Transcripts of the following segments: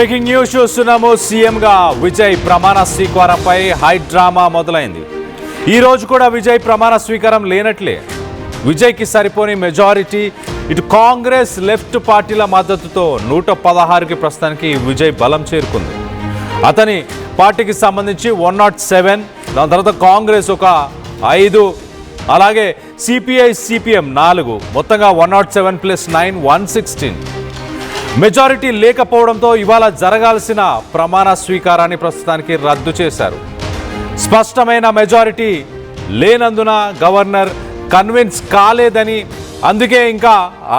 Breaking news చూస్తున్నాము. సీఎంగా విజయ్ ప్రమాణ స్వీకారంపై హై డ్రామా మొదలైంది. ఈ రోజు కూడా విజయ్ ప్రమాణ స్వీకారం లేనట్లే. విజయ్కి సరిపోని మెజారిటీ, ఇటు కాంగ్రెస్ లెఫ్ట్ పార్టీల మద్దతుతో 116కి ప్రస్తుతానికి విజయ్ బలం చేరుకుంది. అతని పార్టీకి సంబంధించి 107, దాని తర్వాత కాంగ్రెస్ ఒక 5, అలాగే సిపిఐ సిపిఎం 4, మొత్తంగా 107 + 9 116. మెజారిటీ లేకపోవడంతో ఇవాళ జరగాల్సిన ప్రమాణ స్వీకారాన్ని ప్రస్తుతానికి రద్దు చేశారు. స్పష్టమైన మెజారిటీ లేనందున గవర్నర్ కన్విన్స్ కాలేదని, అందుకే ఇంకా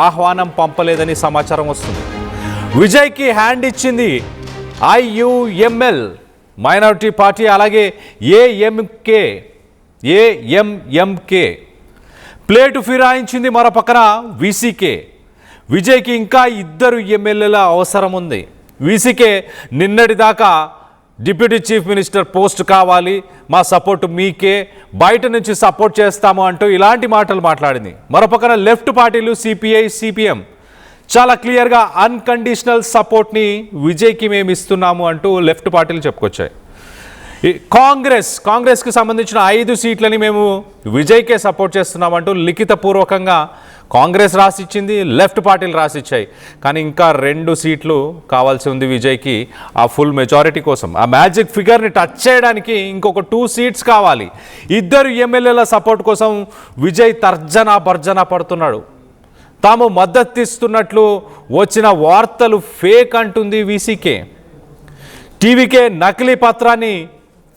ఆహ్వానం పంపలేదని సమాచారం వస్తుంది. విజయ్కి హ్యాండ్ ఇచ్చింది ఐయుఎంఎల్ మైనారిటీ పార్టీ, అలాగే ఏఎంఎంకే ప్లేటు ఫిరాయించింది మరో పక్కన వీసీకే. విజయ్కి ఇంకా 2 ఎమ్మెల్యేల అవసరం ఉంది. వీసీకే నిన్నటిదాకా డిప్యూటీ చీఫ్ మినిస్టర్ పోస్ట్ కావాలి, మా సపోర్ట్ మీకే, బయట నుంచి సపోర్ట్ చేస్తాము అంటూ ఇలాంటి మాటలు మాట్లాడింది. మరోపక్కన లెఫ్ట్ పార్టీలు సిపిఐ సిపిఎం చాలా క్లియర్గా అన్కండిషనల్ సపోర్ట్ని విజయ్కి మేము ఇస్తున్నాము అంటూ లెఫ్ట్ పార్టీలు చెప్పుకొచ్చాయి. కాంగ్రెస్కి సంబంధించిన 5 సీట్లని మేము విజయ్కే సపోర్ట్ చేస్తున్నామంటూ లిఖితపూర్వకంగా కాంగ్రెస్ రాసిచ్చింది, లెఫ్ట్ పార్టీలు రాసిచ్చాయి. కానీ ఇంకా 2 సీట్లు కావాల్సి ఉంది విజయ్కి ఆ ఫుల్ మెజారిటీ కోసం. ఆ మ్యాజిక్ ఫిగర్ని టచ్ చేయడానికి ఇంకొక 2 సీట్స్ కావాలి. 2 ఎమ్మెల్యేల సపోర్ట్ కోసం విజయ్ భర్జన పడుతున్నాడు. తాము మద్దతిస్తున్నట్లు వచ్చిన వార్తలు ఫేక్ అంటుంది వీసీకే. టీవీకే నకిలీ పత్రాన్ని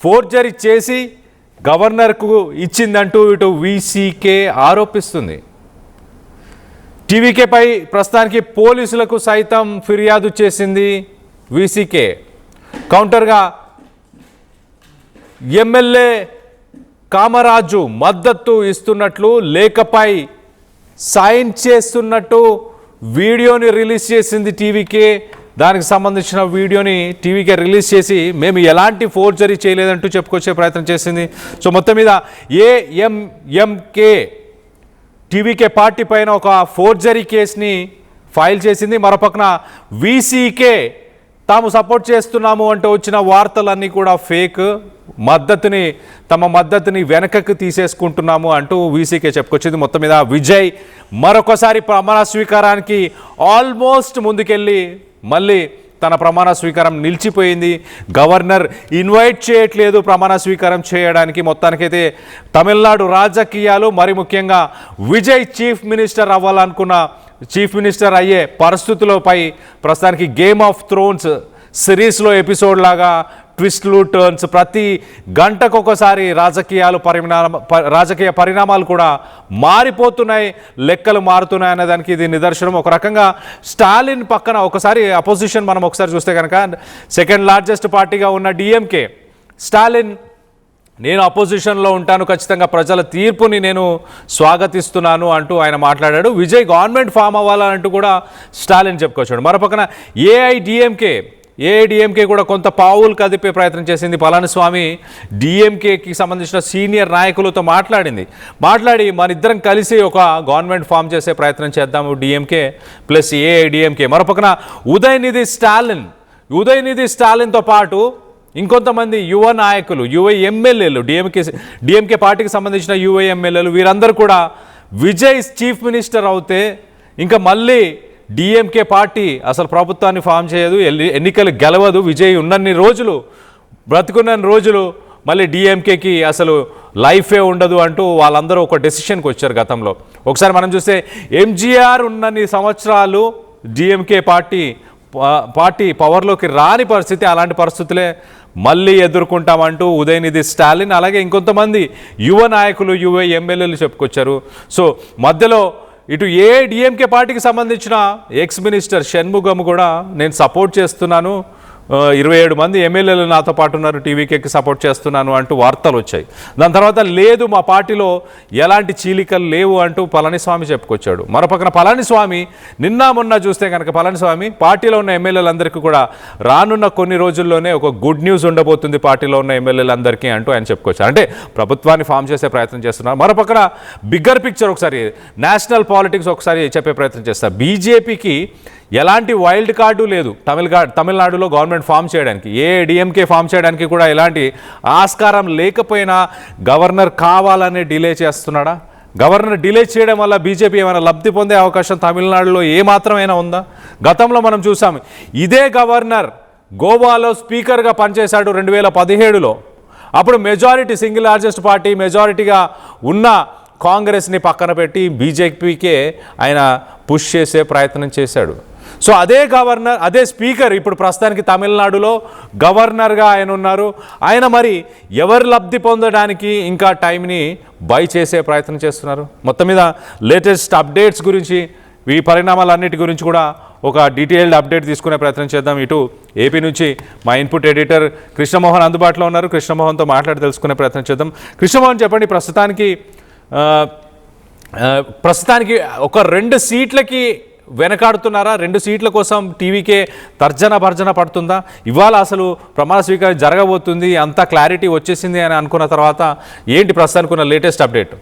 ఫోర్జరీ చేసి గవర్నర్కు ఇచ్చిందంటూ ఇటు వీసీకే ఆరోపిస్తుంది. టీవీకేపై ప్రస్తుతానికి పోలీసులకు సైతం ఫిర్యాదు చేసింది వీసీకే. కౌంటర్గా ఎమ్మెల్యే కామరాజు మద్దతు ఇస్తున్నట్లు, లేఖపై సైన్ చేస్తున్నట్టు వీడియోని రిలీజ్ చేసింది టీవీకే. దానికి సంబంధించిన వీడియోని టీవీకే రిలీజ్ చేసి మేము ఎలాంటి ఫోర్జరీ చేయలేదంటూ చెప్పుకొచ్చే ప్రయత్నం చేసింది. సో మొత్తం మీద ఏఎంఎంకే టీవీకే పార్టీ పైన ఒక ఫోర్జరీ కేసుని ఫైల్ చేసింది. మరోపక్కన వీసీకే తాము సపోర్ట్ చేస్తున్నాము అంటూ వచ్చిన వార్తలన్నీ కూడా ఫేక్, తమ మద్దతుని వెనకకు తీసేసుకుంటున్నాము అంటూ వీసీకే చెప్పుకొచ్చింది. మొత్తం మీద విజయ్ మరొకసారి ప్రమాణ స్వీకారానికి ఆల్మోస్ట్ ముందుకెళ్ళి మళ్ళీ తన ప్రమాణ స్వీకారం నిలిచిపోయింది. గవర్నర్ ఇన్వైట్ చేయట్లేదు ప్రమాణ స్వీకారం చేయడానికి. మొత్తానికైతే తమిళనాడు రాజకీయాలు, మరి ముఖ్యంగా విజయ్ చీఫ్ మినిస్టర్ అవ్వాలనుకున్న చీఫ్ మినిస్టర్ అయ్యే పరిస్థితులపై ప్రస్తుతానికి గేమ్ ఆఫ్ థ్రోన్స్ సిరీస్లో ఎపిసోడ్ లాగా ట్విస్ట్లు, టర్న్స్, ప్రతి గంటకొకసారి రాజకీయ పరిణామాలు కూడా మారిపోతున్నాయి, లెక్కలు మారుతున్నాయి అనే ఇది నిదర్శనం. ఒక రకంగా స్టాలిన్ పక్కన ఒకసారి అపోజిషన్ మనం ఒకసారి చూస్తే కనుక సెకండ్ లార్జెస్ట్ పార్టీగా ఉన్న డిఎంకే, స్టాలిన్ నేను అపోజిషన్లో ఉంటాను, ఖచ్చితంగా ప్రజల తీర్పుని నేను స్వాగతిస్తున్నాను అంటూ ఆయన మాట్లాడాడు. విజయ్ గవర్నమెంట్ ఫామ్ అవ్వాలంటూ కూడా స్టాలిన్ చెప్పుకొచ్చాడు. మరోపక్కన ఏఐడిఎంకే కూడా కొంత పావులు కదిపే ప్రయత్నం చేసింది. పళనిస్వామి డిఎంకేకి సంబంధించిన సీనియర్ నాయకులతో మాట్లాడి మనిద్దరం కలిసి ఒక గవర్నమెంట్ ఫామ్ చేసే ప్రయత్నం చేద్దాము, డిఎంకే ప్లస్ ఏఐడిఎంకే. మరోపక్కన ఉదయనిధి స్టాలిన్తో పాటు ఇంకొంతమంది యువ నాయకులు, యువ ఎమ్మెల్యేలు, డిఎంకే పార్టీకి సంబంధించిన యువ ఎమ్మెల్యేలు, వీరందరూ కూడా విజయ్ చీఫ్ మినిస్టర్ అవుతే ఇంకా మళ్ళీ డిఎంకే పార్టీ అసలు ప్రభుత్వాన్ని ఫామ్ చేయదు, ఎన్నికలు గెలవదు, విజయ్ బ్రతుకున్న రోజులు మళ్ళీ డిఎంకేకి అసలు లైఫే ఉండదు అంటూ వాళ్ళందరూ ఒక డెసిషన్కి వచ్చారు గతంలో. ఒకసారి మనం చూస్తే ఎంజీఆర్ ఉన్నన్ని సంవత్సరాలు డిఎంకే పార్టీ పవర్లోకి రాని పరిస్థితి, అలాంటి పరిస్థితులే మళ్ళీ ఎదుర్కొంటామంటూ ఉదయనిధి స్టాలిన్, అలాగే ఇంకొంతమంది యువ నాయకులు, యువ ఎమ్మెల్యేలు చెప్పుకొచ్చారు. సో మధ్యలో ఇటు డిఎంకే పార్టీకి సంబంధించిన ఎక్స్ మినిస్టర్ షణ్ముగం కూడా నేను సపోర్ట్ చేస్తున్నాను, 27 మంది ఎమ్మెల్యేలు నాతో పాటు ఉన్నారు, టీవీకేకి సపోర్ట్ చేస్తున్నాను అంటూ వార్తలు వచ్చాయి. దాని తర్వాత లేదు, మా పార్టీలో ఎలాంటి చీలికలు లేవు అంటూ పళనిస్వామి చెప్పుకొచ్చాడు. మరోపక్కన పళనిస్వామి మొన్న చూస్తే కనుక పళనిస్వామి పార్టీలో ఉన్న ఎమ్మెల్యేలందరికీ కూడా రానున్న కొన్ని రోజుల్లోనే ఒక గుడ్ న్యూస్ ఉండబోతుంది పార్టీలో ఉన్న ఎమ్మెల్యేలందరికీ అంటూ ఆయన చెప్పుకొచ్చారు. అంటే ప్రభుత్వాన్ని ఫామ్ చేసే ప్రయత్నం చేస్తున్నారు. మరోపక్కన బిగ్గర్ పిక్చర్ ఒకసారి నేషనల్ పాలిటిక్స్ ఒకసారి చెప్పే ప్రయత్నం చేస్తారు. బీజేపీకి ఎలాంటి వైల్డ్ కార్డు లేదు తమిళనాడులో గవర్నమెంట్ ఫామ్ చేయడానికి, ఏ డిఎంకే ఫామ్ చేయడానికి కూడా ఎలాంటి ఆస్కారం లేకపోయినా గవర్నర్ కావాలనే డిలే చేస్తున్నాడా? గవర్నర్ డిలే చేయడం వల్ల బీజేపీ ఏమైనా లబ్ధి పొందే అవకాశం తమిళనాడులో ఏమాత్రమైనా ఉందా? గతంలో మనం చూసాం, ఇదే గవర్నర్ గోవాలో స్పీకర్గా పనిచేశాడు 2017లో. అప్పుడు మెజారిటీ, సింగిల్ లార్జెస్ట్ పార్టీ మెజారిటీగా ఉన్న కాంగ్రెస్ని పక్కన పెట్టి బీజేపీకే ఆయన పుష్ చేసే ప్రయత్నం చేశాడు. సో అదే గవర్నర్, అదే స్పీకర్ ఇప్పుడు ప్రస్తుతానికి తమిళనాడులో గవర్నర్గా ఆయన ఉన్నారు. ఆయన మరి ఎవరు లబ్ధి పొందడానికి ఇంకా టైంని బై చేసే ప్రయత్నం చేస్తున్నారు. మొత్తం మీద లేటెస్ట్ అప్డేట్స్ గురించి, ఈ పరిణామాలన్నిటి గురించి కూడా ఒక డీటెయిల్డ్ అప్డేట్ తీసుకునే ప్రయత్నం చేద్దాం. ఇటు ఏపీ నుంచి మా ఇన్పుట్ ఎడిటర్ కృష్ణమోహన్ అందుబాటులో ఉన్నారు. కృష్ణమోహన్తో మాట్లాడి తెలుసుకునే ప్రయత్నం చేద్దాం. కృష్ణమోహన్, చెప్పండి, ప్రస్తుతానికి ఒక 2 సీట్లకి వెనకాడుతున్నారా? 2 సీట్ల కోసం టీవీకే తర్జన భర్జన పడుతుందా? ఇవాళ అసలు ప్రమాణ స్వీకారం జరగబోతుంది, అంతా క్లారిటీ వచ్చేసింది అని అనుకున్న తర్వాత ఏంటి ప్రస్తుతానికి ఉన్న లేటెస్ట్ అప్డేట్?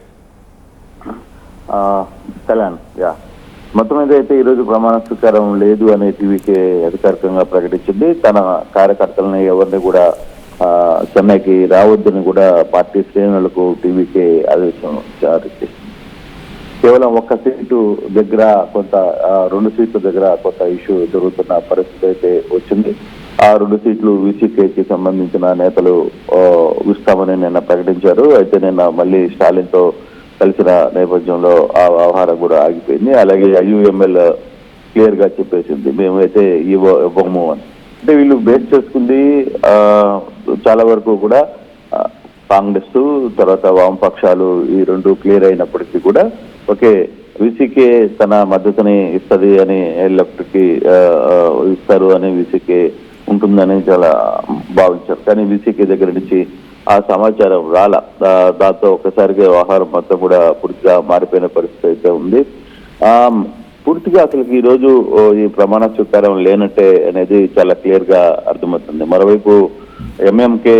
మొత్తం మీద అయితే ఈరోజు ప్రమాణ స్వీకారం లేదు అని టీవీకే అధికారికంగా ప్రకటించింది. తన కార్యకర్తలని ఎవరిని కూడా చెన్నైకి రావద్దని కూడా పార్టీ శ్రేణులకు టీవీకే ఆదేశం జారీ చేసింది. కేవలం 1 సీటు దగ్గర కొంత 2 సీట్ల దగ్గర కొంత ఇష్యూ జరుగుతున్న పరిస్థితి అయితే వచ్చింది. ఆ 2 సీట్లు వీసీకేకి సంబంధించిన నేతలు ఇస్తామని నిన్న ప్రకటించారు. అయితే నిన్న మళ్ళీ స్టాలిన్తో కలిసిన నేపథ్యంలో ఆ వ్యవహారం కూడా ఆగిపోయింది. అలాగే ఐయుఎంఎల్ క్లియర్ గా చెప్పేసింది, మేమైతే ఇవ్వము అని. అంటే వీళ్ళు బేస్ చేసుకుంది చాలా వరకు కూడా కాంగ్రెస్ తర్వాత వామపక్షాలు ఈ 2 క్లియర్ అయినప్పటికీ కూడా ఓకే వీసీకే తన మద్దతుని ఇస్తుంది అని, లెఫ్ట్ కి ఇస్తారు అని, వీసీకే ఉంటుందని చాలా భావించారు. కానీ వీసీకే దగ్గర నుంచి ఆ సమాచారం రాల. దాంతో ఒకసారిగా వ్యవహారం మొత్తం కూడా పూర్తిగా మారిపోయిన పరిస్థితి అయితే ఉంది. పూర్తిగా అసలు ఈ రోజు ఈ ప్రమాణ స్వీకారం లేనట్టే అనేది చాలా క్లియర్ గా అర్థమవుతుంది. మరోవైపు ఎంఎంకే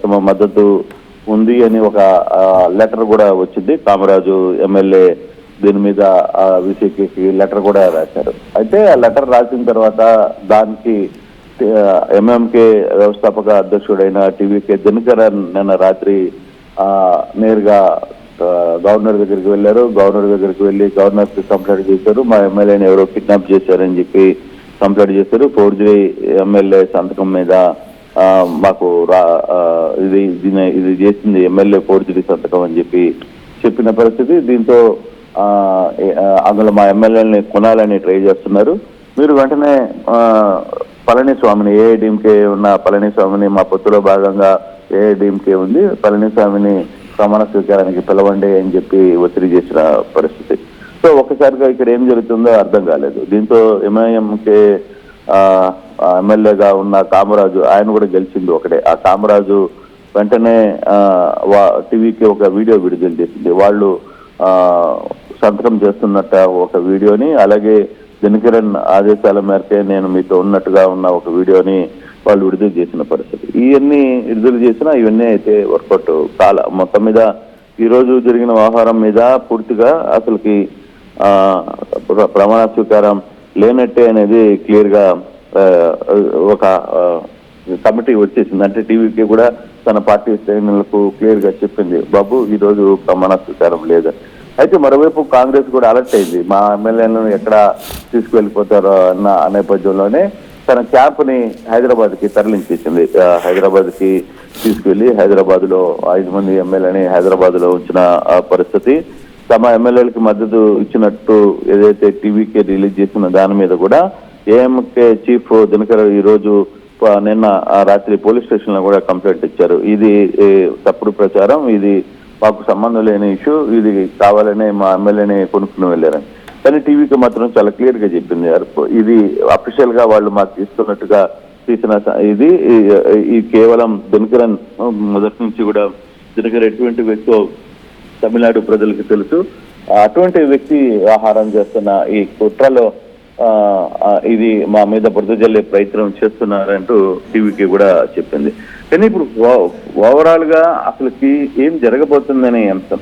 తమ మద్దతు ఉంది అని ఒక లెటర్ కూడా వచ్చింది. కామరాజు ఎమ్మెల్యే దీని మీద వీసీకేకి లెటర్ కూడా రాశారు. అయితే ఆ లెటర్ రాసిన తర్వాత దానికి ఎంఎంకే వ్యవస్థాపక అధ్యక్షుడైన టీవీకే దినకరన్ నిన్న రాత్రి నేరుగా గవర్నర్ దగ్గరికి వెళ్ళారు. గవర్నర్ దగ్గరికి వెళ్ళి గవర్నర్ కి కంప్లైంట్ చేశారు. మా ఎమ్మెల్యేని ఎవరో కిడ్నాప్ చేశారని చెప్పి కంప్లైంట్ చేశారు. ఫోర్జరీ ఎమ్మెల్యే సంతకం మీద మాకు ఇది చేసింది ఎమ్మెల్యే ఫోర్జరీ సంతకం అని చెప్పిన పరిస్థితి. దీంతో అందులో మా ఎమ్మెల్యేని కొనాలని ట్రై చేస్తున్నారు. మీరు వెంటనే పళనిస్వామిని, ఏఐడిఎంకే ఉన్న పళనిస్వామిని, మా పొత్తులో భాగంగా ఏఐడిఎంకే ఉంది, పళనిస్వామిని ప్రమాణ స్వీకారానికి పిలవండి అని చెప్పి ఒత్తిడి చేసిన పరిస్థితి. సో ఒక్కసారిగా ఇక్కడ ఏం జరుగుతుందో అర్థం కాలేదు. దీంతో ఎంఐఎంకే ఎమ్మెల్యేగా ఉన్న కామరాజు, ఆయన కూడా గెలిచింది ఒకటే. ఆ కామరాజు వెంటనే టీవీకి ఒక వీడియో విడుదల చేసింది. వాళ్ళు సంతకం చేస్తున్నట్ట ఒక వీడియోని, అలాగే దినకరన్ ఆదేశాల మేరకే నేను మీతో ఉన్నట్టుగా ఉన్న ఒక వీడియోని వాళ్ళు విడుదల చేసిన పరిస్థితి. ఇవన్నీ విడుదల చేసినా ఇవన్నీ అయితే వర్కౌట్ కాల. మొత్తం మీద ఈ రోజు జరిగిన వ్యవహారం మీద పూర్తిగా అసలుకి ప్రమాణ స్వీకారం లేనట్టే అనేది క్లియర్ గా ఒక కమిటీ వచ్చేసింది. అంటే టీవీకి కూడా తన పార్టీ శ్రేణులకు క్లియర్ గా చెప్పింది, బాబు ఈ రోజు ప్రమాణ స్వీకారం లేదని. అయితే మరోవైపు కాంగ్రెస్ కూడా అలర్ట్ అయింది, మా ఎమ్మెల్యేలను ఎక్కడ తీసుకువెళ్ళిపోతారో అన్న నేపథ్యంలోనే తన క్యాంప్ ని హైదరాబాద్ కి తరలించేసింది. హైదరాబాద్ కి తీసుకువెళ్లి హైదరాబాద్ లో 5 మంది ఎమ్మెల్యేని హైదరాబాద్ లో ఉంచిన పరిస్థితి. తమ ఎమ్మెల్యేలకి మద్దతు ఇచ్చినట్టు ఏదైతే టీవీకి రిలీజ్ చేసిన దాని మీద కూడా ఏఎంకే చీఫ్ దినకర్ ఈ రోజు నిన్న రాత్రి పోలీస్ స్టేషన్ లో కూడా కంప్లైంట్ ఇచ్చారు. ఇది తప్పుడు ప్రచారం, ఇది మాకు సంబంధం లేని ఇష్యూ, ఇది కావాలనే మా ఎమ్మెల్యేని కొనుక్కుని వెళ్ళారని. కానీ టీవీకి మాత్రం చాలా క్లియర్ గా చెప్పింది, ఇది అఫీషియల్ గా వాళ్ళు మాకు ఇస్తున్నట్టుగా తీసిన ఇది కేవలం దినకరన్ మొదటి నుంచి కూడా దినకర్ ఎటువంటి వ్యక్తి తమిళనాడు ప్రజలకు తెలుసు. అటువంటి వ్యక్తి వ్యవహారం చేస్తున్న ఈ కుట్రలో ఇది మా మీద బురద జల్లే ప్రయత్నం చేస్తున్నారంటూ టీవీకి కూడా చెప్పింది. కానీ ఇప్పుడు ఓవరాల్ గా అసలుకి ఏం జరగబోతుందనే అంశం.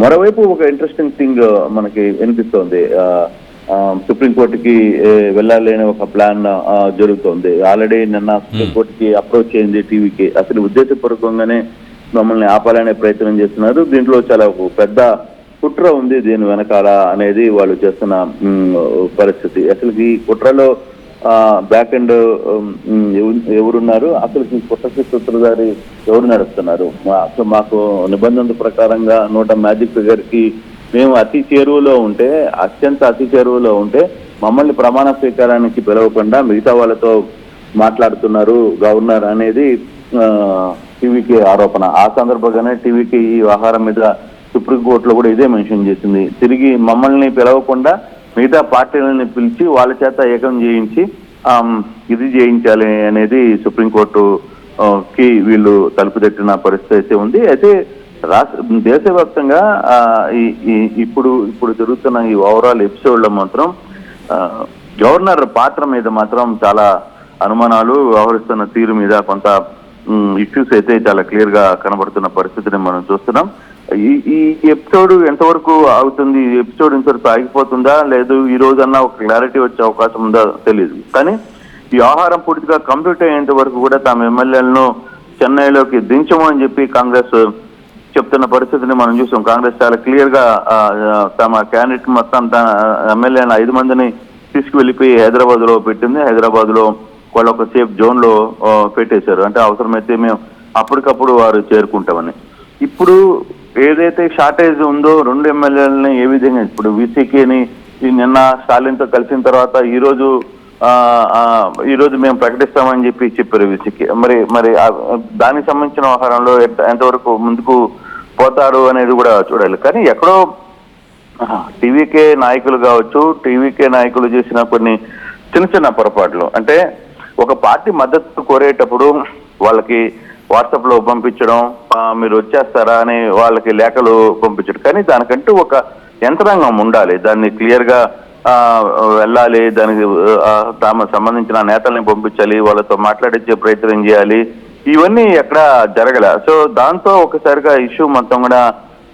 మరోవైపు ఒక ఇంట్రెస్టింగ్ థింగ్ మనకి వినిపిస్తోంది. సుప్రీంకోర్టుకి వెళ్ళాలి అనే ఒక ప్లాన్ జరుగుతోంది. ఆల్రెడీ నిన్న సుప్రీంకోర్టుకి అప్రోచ్ అయింది టీవీకి. అసలు ఉద్దేశపూర్వకంగానే మమ్మల్ని ఆపాలనే ప్రయత్నం చేస్తున్నారు. దీంట్లో చాలా పెద్ద కుట్ర ఉంది దీని వెనకాల అనేది వాళ్ళు చేస్తున్న పరిస్థితి. అసలు ఈ కుట్రలో బ్యాక్ ఎండ్ ఎవరున్నారు, అసలు ఈ కుట్రకి సూత్రధారి ఎవరు నడుస్తున్నారు? అసలు మాకు నిబంధనల ప్రకారంగా 100 మ్యాజిక్ ఫిగర్ కి మేము అతి చేరువలో ఉంటే, అత్యంత అతి చేరువలో ఉంటే మమ్మల్ని ప్రమాణ స్వీకారానికి పిలవకుండా మిగతా వాళ్ళతో మాట్లాడుతున్నారు గవర్నర్ అనేది టీవీకి ఆరోపణ. ఆ సందర్భంగానే టీవీకి ఈ వ్యవహారం మీద సుప్రీంకోర్టులో కూడా ఇదే మెన్షన్ చేసింది. తిరిగి మమ్మల్ని పిలవకుండా మిగతా పార్టీలని పిలిచి వాళ్ళ చేత ఏకం చేయించి ఇది చేయించాలి అనేది సుప్రీంకోర్టు కి వీళ్ళు తలుపు తట్టిన పరిస్థితి అయితే ఉంది. అయితే దేశవ్యాప్తంగా ఇప్పుడు జరుగుతున్న ఈ ఓవరాల్ ఎపిసోడ్ లో మాత్రం గవర్నర్ పాత్ర మీద మాత్రం చాలా అనుమానాలు, వ్యవహరిస్తున్న తీరు మీద కొంత ఇష్యూస్ అయితే చాలా క్లియర్ గా కనబడుతున్న పరిస్థితిని మనం చూస్తున్నాం. ఈ ఎపిసోడ్ ఎంతవరకు ఆగుతుంది, ఈ ఎపిసోడ్ ఇంతవరకు ఆగిపోతుందా లేదు ఈ రోజన్నా ఒక క్లారిటీ వచ్చే అవకాశం ఉందా తెలియదు. కానీ ఈ వ్యవహారం పూర్తిగా కంప్లీట్ అయ్యేంత వరకు కూడా తమ ఎమ్మెల్యేలను చెన్నైలోకి దించము అని చెప్పి కాంగ్రెస్ చెప్తున్న పరిస్థితిని మనం చూసాం. కాంగ్రెస్ చాలా క్లియర్ గా తమ క్యాండిడేట్ మొత్తం తన ఎమ్మెల్యేలను 5 మందిని తీసుకువెళ్ళిపోయి హైదరాబాద్ లో పెట్టింది. హైదరాబాద్ లో వాళ్ళు ఒక సేఫ్ జోన్ లో పెట్టేశారు. అంటే అవసరమైతే మేము అప్పటికప్పుడు వారు చేరుకుంటామని. ఇప్పుడు ఏదైతే షార్టేజ్ ఉందో 2 ఎమ్మెల్యేలని ఏ విధంగా, ఇప్పుడు వీసీకేని నిన్న స్టాలిన్ తో కలిసిన తర్వాత ఈ రోజు మేము ప్రకటిస్తామని చెప్పారు వీసీకే. మరి దానికి సంబంధించిన వ్యవహారంలో ఎంతవరకు ముందుకు పోతారు అనేది కూడా చూడాలి. కానీ ఎక్కడో టీవీకే నాయకులు కావచ్చు, టీవీకే నాయకులు చేసిన కొన్ని చిన్న పొరపాట్లు, అంటే ఒక పార్టీ మద్దతు కోరేటప్పుడు వాళ్ళకి వాట్సాప్ లో పంపించడం, మీరు వచ్చేస్తారా అని వాళ్ళకి లేఖలు పంపించడం. కానీ దానికంటూ ఒక యంత్రాంగం ఉండాలి, దాన్ని క్లియర్ గా వెళ్ళాలి, దానికి తమ సంబంధించిన నేతల్ని పంపించాలి, వాళ్ళతో మాట్లాడించే ప్రయత్నం చేయాలి. ఇవన్నీ ఎక్కడ జరగల. సో దాంతో ఒకసారిగా ఇష్యూ మొత్తం కూడా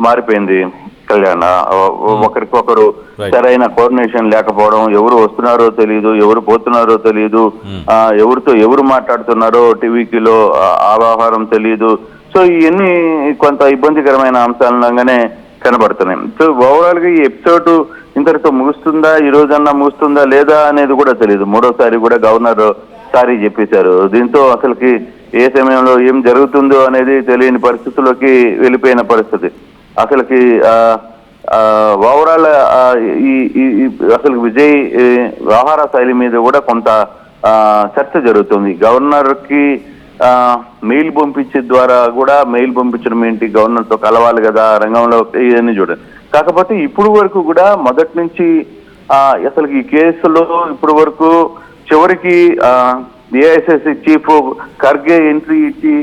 మారిపోయింది. కళ్యాణ్, ఒకరికొకరు సరైన కోఆర్డినేషన్ లేకపోవడం, ఎవరు వస్తున్నారో తెలియదు, ఎవరు పోతున్నారో తెలియదు, ఎవరితో ఎవరు మాట్లాడుతున్నారో టీవీలో ఆ వ్యవహారం తెలియదు. సో ఇవన్నీ కొంత ఇబ్బందికరమైన అంశాలుగానే కనబడుతున్నాయి. సో ఓవరాల్ గా ఈ ఎపిసోడ్ ఇంతటితో ముగుస్తుందా, ఈ రోజన్నా ముగుస్తుందా లేదా అనేది కూడా తెలియదు. 3వసారి కూడా గవర్నర్ సారీ చెప్పేశారు. దీంతో అసలుకి ఏ సమయంలో ఏం జరుగుతుందో అనేది తెలియని పరిస్థితుల్లోకి వెళ్ళిపోయిన పరిస్థితి. అసలుకి ఓవరాల్ అసలు విజయ్ వ్యవహార శైలి మీద కూడా కొంత చర్చ జరుగుతుంది. గవర్నర్ కి మెయిల్ పంపించే ద్వారా కూడా, మెయిల్ పంపించడం ఏంటి, గవర్నర్ తో కలవాలి కదా రంగంలో, ఇవన్నీ చూడండి. కాకపోతే ఇప్పుడు వరకు కూడా మొదటి నుంచి అసలు ఈ కేసులో ఇప్పుడు వరకు చివరికి ఏఐసిసి చీఫ్ ఖర్గే ఎంట్రీ ఇచ్చి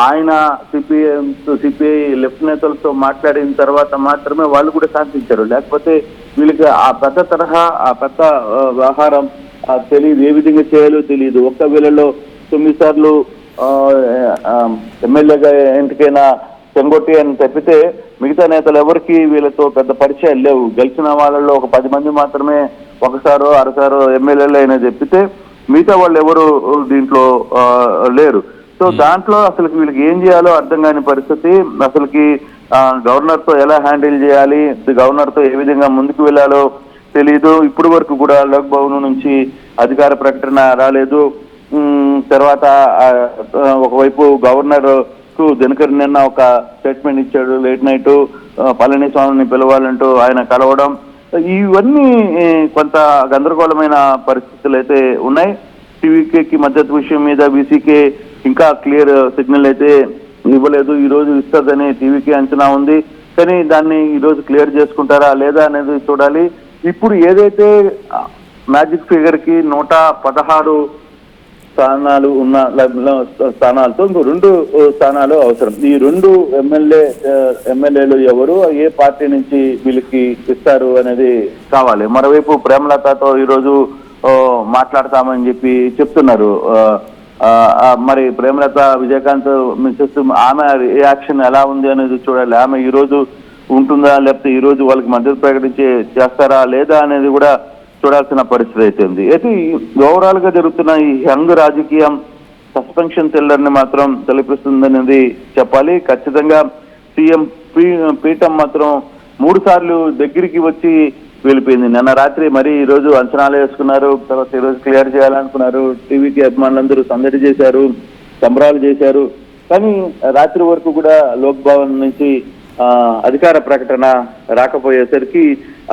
ఆయన సిపిఐ లెఫ్ట్ నేతలతో మాట్లాడిన తర్వాత మాత్రమే వాళ్ళు కూడా శాంతించారు. లేకపోతే వీళ్ళకి ఆ పెద్ద తరహా, ఆ పెద్ద వ్యవహారం తెలియదు, ఏ విధంగా చేయాలో తెలియదు. ఒక్క వేళలో 9 సార్లు ఎమ్మెల్యేగా ఎంపికైన చెంగొట్టి అని తప్పితే మిగతా నేతలు ఎవరికి వీళ్ళతో పెద్ద పరిచయాలు లేవు. గెలిచిన వాళ్ళలో ఒక 10 మంది మాత్రమే ఒకసారో అరసారో ఎమ్మెల్యేలు అయినా చెప్పితే మిగతా వాళ్ళు ఎవరు దీంట్లో లేరు. సో దాంట్లో అసలు వీళ్ళకి ఏం చేయాలో అర్థం కాని పరిస్థితి. అసలుకి గవర్నర్ తో ఎలా హ్యాండిల్ చేయాలి, గవర్నర్ తో ఏ విధంగా ముందుకు వెళ్ళాలో తెలీదు. ఇప్పుడు వరకు కూడా లోక్ భవన్ నుంచి అధికార ప్రకటన రాలేదు. తర్వాత ఒకవైపు గవర్నర్ కు దినకర్ నిన్న ఒక స్టేట్మెంట్ ఇచ్చాడు, లేట్ నైట్ పళనిస్వామిని పిలవాలంటూ ఆయన కలవడం. ఇవన్నీ కొంత గందరగోళమైన పరిస్థితులు అయితే ఉన్నాయి. టీవీకేకి మద్దతు విషయం మీద వీసీకే ఇంకా క్లియర్ సిగ్నల్ అయితే ఇవ్వలేదు. ఈ రోజు ఇస్తుందని టీవీకే అంచనా ఉంది. కానీ దాన్ని ఈ రోజు క్లియర్ చేసుకుంటారా లేదా అనేది చూడాలి. ఇప్పుడు ఏదైతే మ్యాజిక్ ఫిగర్ కి 116 స్థానాలు ఉన్న స్థానాలతో ఇంకో 2 స్థానాలు అవసరం. ఈ 2 ఎమ్మెల్యేలు ఎవరు, ఏ పార్టీ నుంచి వీళ్ళకి ఇస్తారు అనేది కావాలి. మరోవైపు ప్రేమలతతో ఈరోజు మాట్లాడతామని చెప్తున్నారు. మరి ప్రేమలత విజయకాంత్ మిస్సెస్ ఆమె రియాక్షన్ ఎలా ఉంది అనేది చూడాలి. ఆమె ఈ రోజు ఉంటుందా లేకపోతే ఈ రోజు వాళ్ళకి మద్దతు ప్రకటించి చేస్తారా లేదా అనేది కూడా చూడాల్సిన పరిస్థితి అయితే ఉంది. అయితే ఓవరాల్ గా జరుగుతున్న ఈ యంగ్ రాజకీయం సస్పెన్షన్ థ్రిల్లర్ ని మాత్రం తలపిస్తుందనేది చెప్పాలి. ఖచ్చితంగా సీఎం పీఠం మాత్రం 3 సార్లు దగ్గరికి వచ్చి వెళ్ళిపోయింది. నిన్న రాత్రి మరి ఈ రోజు అంచనాలు వేసుకున్నారు, తర్వాత ఈ రోజు క్లియర్ చేయాలనుకున్నారు. టీవీకి అభిమానులందరూ సందడి చేశారు, సంబరాలు చేశారు. కానీ రాత్రి వరకు కూడా లోక్ భవన్ నుంచి అధికార ప్రకటన రాకపోయేసరికి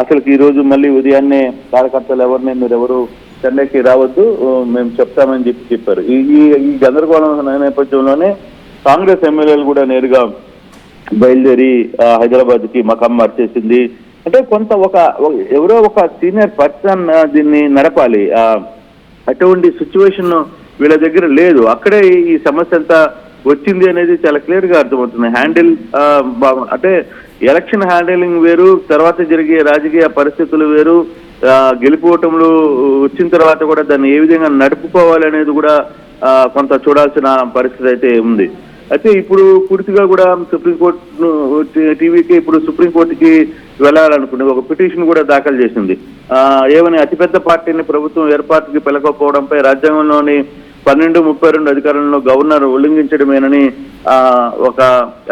అసలుకి ఈ రోజు మళ్ళీ ఉదయాన్నే కార్యకర్తలు మీరెవరు చెన్నైకి రావద్దు, మేము చెప్తామని చెప్పారు. ఈ గందరగోళం నేపథ్యంలోనే కాంగ్రెస్ ఎమ్మెల్యేలు కూడా నేరుగా బయలుదేరి హైదరాబాద్ కి మకాం మార్చేసింది. అంటే కొంత ఎవరో ఒక సీనియర్ పర్సన్ దీన్ని నడపాలి. అటువంటి సిచ్యువేషన్ వీళ్ళ దగ్గర లేదు. అక్కడే ఈ సమస్య అంతా వచ్చింది అనేది చాలా క్లియర్ గా అర్థమవుతుంది. హ్యాండిల్ అంటే ఎలక్షన్ హ్యాండిలింగ్ వేరు, తర్వాత జరిగే రాజకీయ పరిస్థితులు వేరు, గెలుపోవటంలు వచ్చిన తర్వాత కూడా దాన్ని ఏ విధంగా నడుపుకోవాలి అనేది కూడా కొంత చూడాల్సిన పరిస్థితి అయితే ఉంది. అయితే ఇప్పుడు పూర్తిగా కూడా సుప్రీంకోర్టు టీవీకి ఇప్పుడు సుప్రీంకోర్టుకి వెళ్ళాలనుకుంది. ఒక పిటిషన్ కూడా దాఖలు చేసింది. ఏమని అతిపెద్ద పార్టీని ప్రభుత్వం ఏర్పాటుకి పిలకపోవడంపై రాజ్యాంగంలోని 1232 అధికారంలో గవర్నర్ ఉల్లంఘించడమేనని ఒక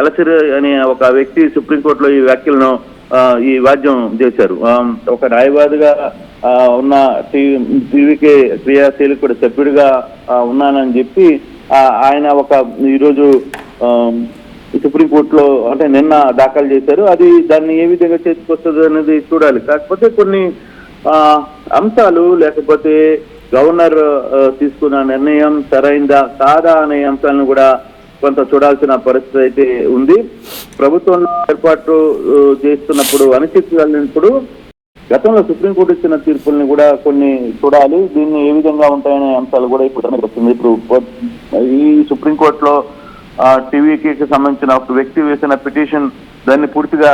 ఎలసిర్ అనే ఒక వ్యక్తి సుప్రీంకోర్టులో ఈ వ్యాఖ్యలను ఈ వాద్యం చేశారు. ఒక న్యాయవాదిగా ఉన్న టీవీకే క్రియాశీలకుడు సభ్యుడిగా ఉన్నానని చెప్పి ఆయన ఈరోజు సుప్రీంకోర్టులో అంటే నిన్న దాఖలు చేశారు. అది దాన్ని ఏ విధంగా చేతికొస్తుంది అనేది చూడాలి. కాకపోతే కొన్ని అంశాలు లేకపోతే గవర్నర్ తీసుకున్న నిర్ణయం సరైందా కాదా అనే అంశాలను కూడా కొంత చూడాల్సిన పరిస్థితి అయితే ఉంది. ప్రభుత్వంలో ఏర్పాటు చేస్తున్నప్పుడు అనిశ్చితులు గతంలో సుప్రీంకోర్టు ఇచ్చిన తీర్పుల్ని కూడా కొన్ని చూడాలి. దీన్ని ఏ విధంగా ఉంటాయనే అంశాలు కూడా ఇప్పుడు వస్తుంది. ఇప్పుడు ఈ సుప్రీంకోర్టులో టీవీకి సంబంధించిన ఒక వ్యక్తి వేసిన పిటిషన్ దాన్ని పూర్తిగా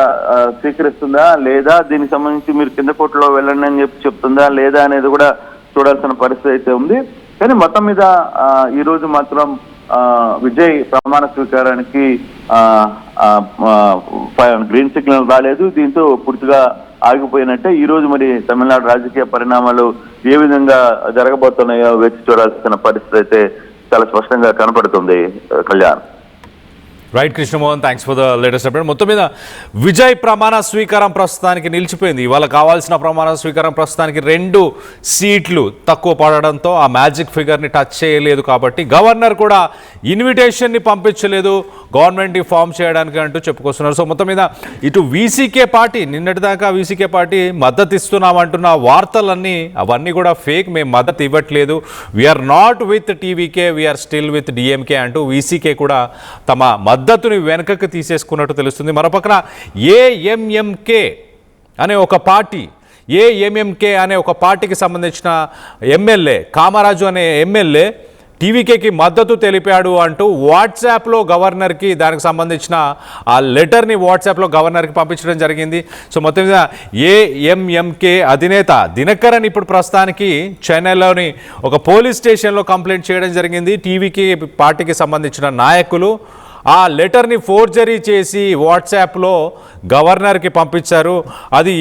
స్వీకరిస్తుందా లేదా, దీనికి సంబంధించి మీరు కింద కోర్టులో వెళ్ళండి అని చెప్తుందా లేదా అనేది కూడా చూడాల్సిన పరిస్థితి అయితే ఉంది. కానీ మొత్తం మీద ఈ రోజు మాత్రం విజయ్ ప్రమాణ స్వీకారానికి గ్రీన్ సిగ్నల్ రాలేదు. దీంతో పూర్తిగా ఆగిపోయినట్టే. ఈ రోజు మరి తమిళనాడు రాజకీయ పరిణామాలు ఏ విధంగా జరగబోతున్నాయో వేచి చూడాల్సిన పరిస్థితి అయితే చాలా స్పష్టంగా కనపడుతుంది. Kalyan. Right Krishnamohan, thanks for the latest update. మొత్తం మీద విజయ్ ప్రమాణ స్వీకారం ప్రస్తుతానికి నిలిచిపోయింది. ఇవాళ కావాల్సిన ప్రమాణ స్వీకారం ప్రస్తుతానికి 2 సీట్లు తక్కువ పడడంతో ఆ మ్యాజిక్ ఫిగర్ని టచ్ చేయలేదు. కాబట్టి గవర్నర్ కూడా ఇన్విటేషన్ని పంపించలేదు గవర్నమెంట్ని ఫామ్ చేయడానికి అంటూ చెప్పుకొస్తున్నారు. సో మొత్తం మీద ఇటు వీసీకే పార్టీ నిన్నటిదాకా వీసీకే పార్టీ మద్దతు ఇస్తున్నామంటున్న వార్తలన్నీ అవన్నీ కూడా ఫేక్, మేము మద్దతు ఇవ్వట్లేదు, we're not with TVK, we're still with DMK అంటూ వీసీకే కూడా తమ మద్దతుని వెనకకు తీసేసుకున్నట్టు తెలుస్తుంది. మరోపక్కన ఏఎంఎంకే అనే ఒక పార్టీకి సంబంధించిన ఎమ్మెల్యే కామరాజు అనే ఎమ్మెల్యే టీవీకేకి మద్దతు తెలిపాడు అంటూ వాట్సాప్లో గవర్నర్కి దానికి సంబంధించిన ఆ లెటర్ని వాట్సాప్లో గవర్నర్కి పంపించడం జరిగింది. సో మొత్తం మీద ఏఎంఎంకే అధినేత దినకరన్ ఇప్పుడు ప్రస్తుతానికి చెన్నైలోని ఒక పోలీస్ స్టేషన్లో కంప్లైంట్ చేయడం జరిగింది. టీవీకి పార్టీకి సంబంధించిన నాయకులు ఆ లెటర్ని ఫోర్జరీ చేసి వాట్సాప్లో గవర్నర్కి పంపించారు. అది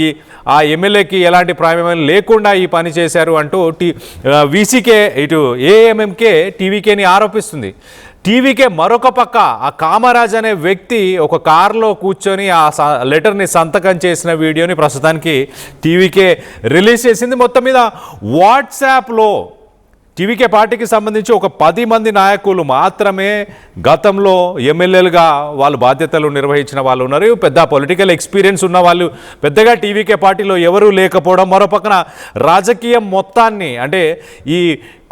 ఆ ఎమ్మెల్యేకి ఎలాంటి ప్రమేయం లేకుండా ఈ పని చేశారు అంటూ వీసీకే ఇటు ఏఎంఎంకే టీవీకేని ఆరోపిస్తుంది. టీవీకే మరొక పక్క ఆ కామరాజ్ అనే వ్యక్తి ఒక కారులో కూర్చొని ఆ లెటర్ని సంతకం చేసిన వీడియోని ప్రస్తుతానికి టీవీకే రిలీజ్ చేసింది. మొత్తం మీద వాట్సాప్లో టీవీకే పార్టీకి సంబంధించి ఒక 10 మంది నాయకులు మాత్రమే గతంలో ఎమ్మెల్యేలుగా వాళ్ళు బాధ్యతలు నిర్వహించిన వాళ్ళు ఉన్నారు. పెద్ద పొలిటికల్ ఎక్స్పీరియన్స్ ఉన్న వాళ్ళు పెద్దగా టీవీకే పార్టీలో ఎవరూ లేకపోవడం, మరోపక్కన రాజకీయం మొత్తాన్ని అంటే ఈ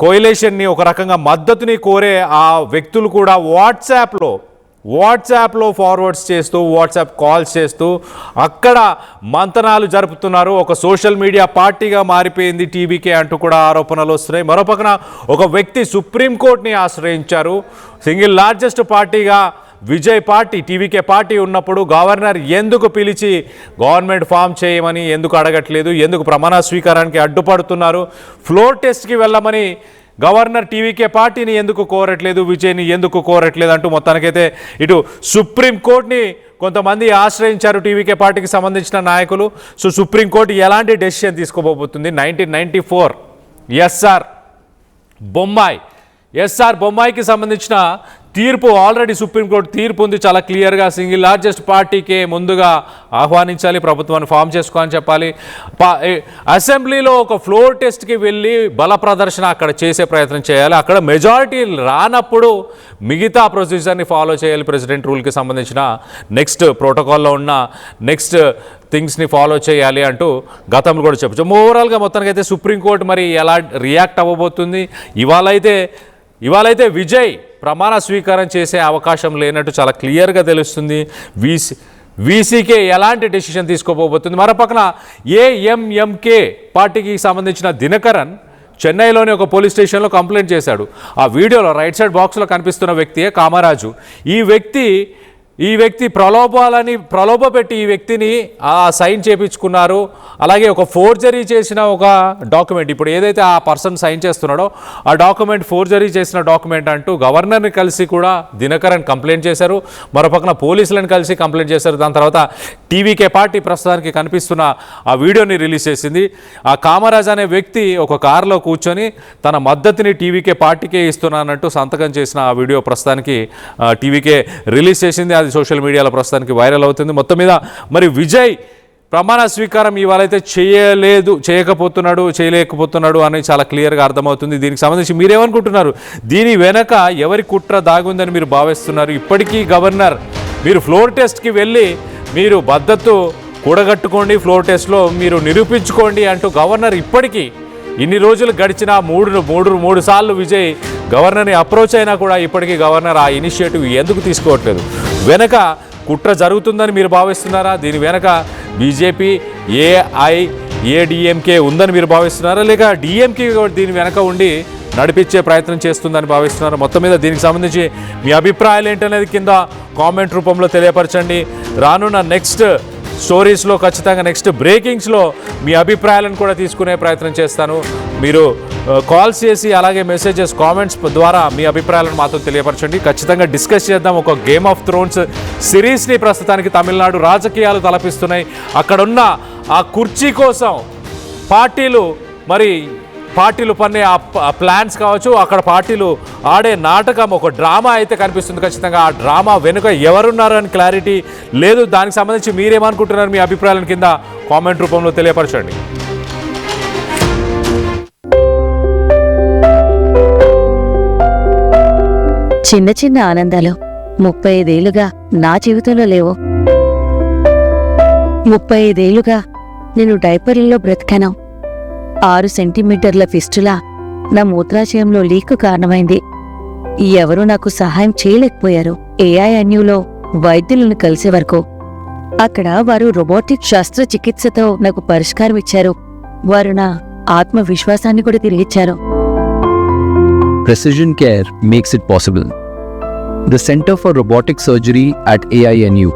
కోయలేషన్ని ఒక రకంగా మద్దతుని కోరే ఆ వ్యక్తులు కూడా వాట్సాప్లో ఫార్వర్డ్స్ చేస్తూ వాట్సాప్ కాల్స్ చేస్తూ అక్కడ మంతనాలు జరుపుతున్నారు. ఒక సోషల్ మీడియా పార్టీగా మారిపోయింది టీవీకే అంటూ కూడా ఆరోపణలు వస్తున్నాయి. మరోపక్కన ఒక వ్యక్తి సుప్రీంకోర్టుని ఆశ్రయించారు. సింగిల్ లార్జెస్ట్ పార్టీగా విజయ్ పార్టీ టీవీకే పార్టీ ఉన్నప్పుడు గవర్నర్ ఎందుకు పిలిచి గవర్నమెంట్ ఫామ్ చేయమని ఎందుకు అడగట్లేదు, ఎందుకు ప్రమాణ స్వీకారానికి అడ్డుపడుతున్నారు, ఫ్లోర్ టెస్ట్కి వెళ్ళమని గవర్నర్ టీవీకే పార్టీని ఎందుకు కోరట్లేదు, విజయ్ని ఎందుకు కోరట్లేదు అంటూ మొత్తానికైతే ఇటు సుప్రీంకోర్టుని కొంతమంది ఆశ్రయించారు టీవీకే పార్టీకి సంబంధించిన నాయకులు. సో సుప్రీంకోర్టు ఎలాంటి డెసిషన్ తీసుకోబోతుంది? 1994 ఎస్ఆర్ బొమ్మాయికి సంబంధించిన తీర్పు ఆల్రెడీ సుప్రీంకోర్టు తీర్పు ఉంది చాలా క్లియర్గా. సింగిల్ లార్జెస్ట్ పార్టీకే ముందుగా ఆహ్వానించాలి, ప్రభుత్వాన్ని ఫామ్ చేసుకోవాలని చెప్పాలి. అసెంబ్లీలో ఒక ఫ్లోర్ టెస్ట్కి వెళ్ళి బల ప్రదర్శన అక్కడ చేసే ప్రయత్నం చేయాలి. అక్కడ మెజారిటీ రానప్పుడు మిగతా ప్రొసీజర్ని ఫాలో చేయాలి. ప్రెసిడెంట్ రూల్కి సంబంధించిన నెక్స్ట్ ప్రోటోకాల్లో ఉన్న నెక్స్ట్ థింగ్స్ని ఫాలో చేయాలి అంటూ గతంలో కూడా చెప్పచ్చు. ఓవరాల్గా మొత్తానికి అయితే సుప్రీంకోర్టు మరి ఎలా రియాక్ట్ అవ్వబోతుంది? ఇవాళైతే విజయ్ ప్రమాణ స్వీకారం చేసే అవకాశం లేనట్టు చాలా క్లియర్గా తెలుస్తుంది. వీసీకే ఎలాంటి డెసిషన్ తీసుకోబోతుంది? మరోపక్కన ఏఎంఎంకే పార్టీకి సంబంధించిన దినకరన్ చెన్నైలోని ఒక పోలీస్ స్టేషన్లో కంప్లైంట్ చేశాడు. ఆ వీడియోలో రైట్ సైడ్ బాక్స్లో కనిపిస్తున్న వ్యక్తియే కామరాజు. ఈ వ్యక్తి ప్రలోభపెట్టి ఈ వ్యక్తిని సైన్ చేయించుకున్నారు. అలాగే ఒక ఫోర్జరీ చేసిన ఒక డాక్యుమెంట్, ఇప్పుడు ఏదైతే ఆ పర్సన్ సైన్ చేస్తున్నాడో ఆ డాక్యుమెంట్ ఫోర్జరీ చేసిన డాక్యుమెంట్ అంటూ గవర్నర్ని కలిసి కూడా దినకరన్ కంప్లైంట్ చేశారు. మరోపక్కన పోలీసులను కలిసి కంప్లైంట్ చేశారు. దాని తర్వాత టీవీకే పార్టీ ప్రస్తుతానికి కనిపిస్తున్న ఆ వీడియోని రిలీజ్ చేసింది. ఆ కామరాజ్ అనే వ్యక్తి ఒక కారులో కూర్చొని తన మద్దతుని టీవీకే పార్టీకే ఇస్తున్నానంటూ సంతకం చేసిన ఆ వీడియో ప్రస్తుతానికి టీవీకే రిలీజ్ చేసింది. అది సోషల్ మీడియాలో ప్రస్తుతానికి వైరల్ అవుతుంది. మొత్తం మీద మరి విజయ్ ప్రమాణ స్వీకారం ఇవాళైతే చేయలేకపోతున్నాడు అని చాలా క్లియర్గా అర్థమవుతుంది. దీనికి సంబంధించి మీరేమనుకుంటున్నారు? దీని వెనక ఎవరి కుట్ర దాగుందని మీరు భావిస్తున్నారు? ఇప్పటికీ గవర్నర్ మీరు ఫ్లోర్ టెస్ట్కి వెళ్ళి మీరు మద్దతు కూడగట్టుకోండి, ఫ్లోర్ టెస్ట్లో మీరు నిరూపించుకోండి అంటూ గవర్నర్ ఇప్పటికీ ఇన్ని రోజులు గడిచిన మూడు సార్లు విజయ్ గవర్నర్ని అప్రోచ్ అయినా కూడా ఇప్పటికీ గవర్నర్ ఆ ఇనిషియేటివ్ ఎందుకు తీసుకోవట్లేదు? వెనక కుట్ర జరుగుతుందని మీరు భావిస్తున్నారా? దీని వెనక బీజేపీ ఏఐఏడిఎంకే ఉందని మీరు భావిస్తున్నారా? లేక డిఎంకే దీని వెనక ఉండి నడిపించే ప్రయత్నం చేస్తుందని భావిస్తున్నారు? మొత్తం మీద దీనికి సంబంధించి మీ అభిప్రాయాలు ఏంటనేది కింద కామెంట్ రూపంలో తెలియపరచండి. రానున్న నెక్స్ట్ స్టోరీస్లో ఖచ్చితంగా నెక్స్ట్ బ్రేకింగ్స్లో మీ అభిప్రాయాలను కూడా తీసుకునే ప్రయత్నం చేస్తాను. మీరు కాల్స్ చేసి అలాగే మెసేజెస్ కామెంట్స్ ద్వారా మీ అభిప్రాయాలను మాతో తెలియపరచండి. ఖచ్చితంగా డిస్కస్ చేద్దాం. ఒక గేమ్ ఆఫ్ థ్రోన్స్ సిరీస్ని ప్రస్తుతానికి తమిళనాడు రాజకీయాలు తలపిస్తున్నాయి. అక్కడున్న ఆ కుర్చీ కోసం పార్టీలు పన్నే ఆ ప్లాన్స్ కావచ్చు, అక్కడ పార్టీలు ఆడే నాటకం ఒక డ్రామా అయితే కనిపిస్తుంది. ఖచ్చితంగా ఆ డ్రామా వెనుక ఎవరున్నారు అని క్లారిటీ లేదు. దానికి సంబంధించి మీరేమనుకుంటున్నారు? మీ అభిప్రాయాలను కింద కామెంట్ రూపంలో తెలియపరచండి. చిన్న చిన్న ఆనందాలు 35 ఏళ్లుగా నా జీవితంలో లేవు. 35 ఏళ్లుగా నేను డైపర్లలో బ్రతికాను. 6 సెంటీమీటర్ల ఫిస్టులా నా మూత్రాశయంలో లీకు కారణమైంది. ఎవరూ నాకు సహాయం చేయలేకపోయారు. ఏఐఎన్యూలో వైద్యులను కలిసే వరకు అక్కడ వారు రోబోటిక్ శస్త్రచికిత్సతో నాకు పరిష్కారం ఇచ్చారు. వారు నా ఆత్మవిశ్వాసాన్ని కూడా తిరిగిచ్చారు. Precision care makes it possible. The Center for Robotic Surgery at AINU